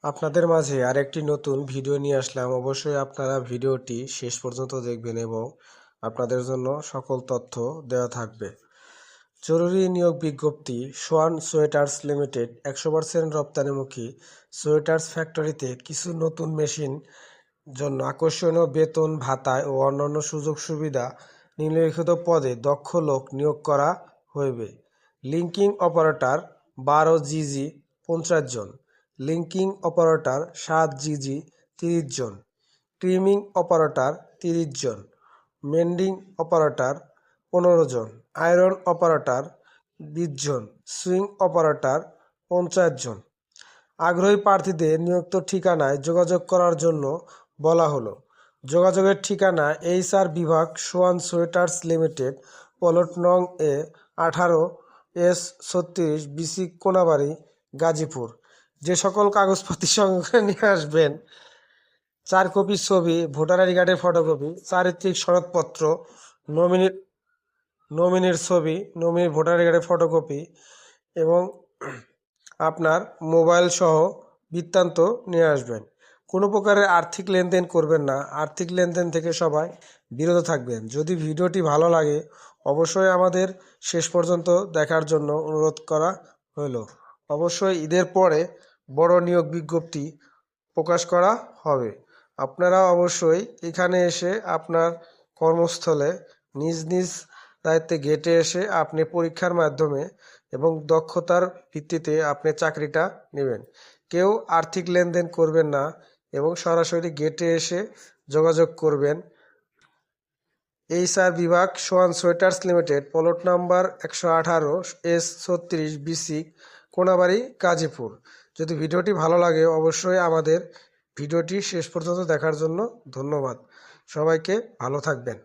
আপনাদের মাঝে আরেকটি নতুন ভিডিও নিয়ে আসলাম। অবশ্যই আপনারা ভিডিওটি শেষ পর্যন্ত দেখবেন এবং আপনাদের জন্য সকল তথ্য দেওয়া থাকবে। জরুরি নিয়োগ বিজ্ঞপ্তি। সোয়ান সোয়েটার্স লিমিটেড 100% রপ্তানিমুখী সোয়েটার্স ফ্যাক্টরিতে কিছু নতুন মেশিন জন্য আকর্ষণীয় বেতন ভাতা ও অন্যান্য সুযোগ সুবিধা নিম্নলিখিত পদে দক্ষ লোক নিয়োগ করা হইবে। লিঙ্কিং অপারেটর 12 GG 50 জন, লিঙ্কিং অপারেটর 7 GG 30 জন, ট্রিমিং অপারেটর 30 জন, মেন্ডিং অপারেটর 15 জন, আয়রন অপারেটর 20 জন, সুইং অপারেটর 50 জন। আগ্রহী প্রার্থীদের নিয়োক্ত ঠিকানায় যোগাযোগ করার জন্য বলা হলো। যোগাযোগের ঠিকানা HR বিভাগ, সোয়ান সোয়েটার্স লিমিটেড, প্লট নং A 18S36 BC Konabari, Gazipur. যে সকল কাগজপত্র সঙ্গে নিয়ে আসবেন: 4 কপি ছবি, ভোটার আইডি কার্ডের ফটোকপি, চারিত্রিক সনদপত্র, নমিনির ছবি, নমিনির ভোটার আইডি কার্ডের ফটোকপি এবং আপনার মোবাইল সহ বৃত্তান্ত নিয়ে আসবেন। কোনো প্রকারের আর্থিক লেনদেন করবেন না। আর্থিক লেনদেন থেকে সবাই বিরত থাকবেন। যদি ভিডিওটি ভালো লাগে অবশ্যই আমাদের শেষ পর্যন্ত দেখার জন্য অনুরোধ করা হইল। অবশ্যই ঈদের পরে বড় নিয়োগ বিজ্ঞপ্তি প্রকাশ করা হবে। আপনারা অবশ্যই এখানে এসে আপনার কর্মস্থলে নিজ নিজ দায়িত্বে গেটে এসে আপনি পরীক্ষার মাধ্যমে এবং দক্ষতার ভিত্তিতে আপনি চাকরিটা নেবেন। কেউ আর্থিক লেনদেন করবেন না এবং সরাসরি গেটে এসে যোগাযোগ করবেন। HR বিভাগ, swan sweaters limited, plot number 118S36 BC Konabari, Gazipur. যদি ভিডিওটি ভালো লাগে অবশ্যই আমাদের ভিডিওটি শেষ পর্যন্ত দেখার জন্য ধন্যবাদ। সবাইকে ভালো থাকবেন।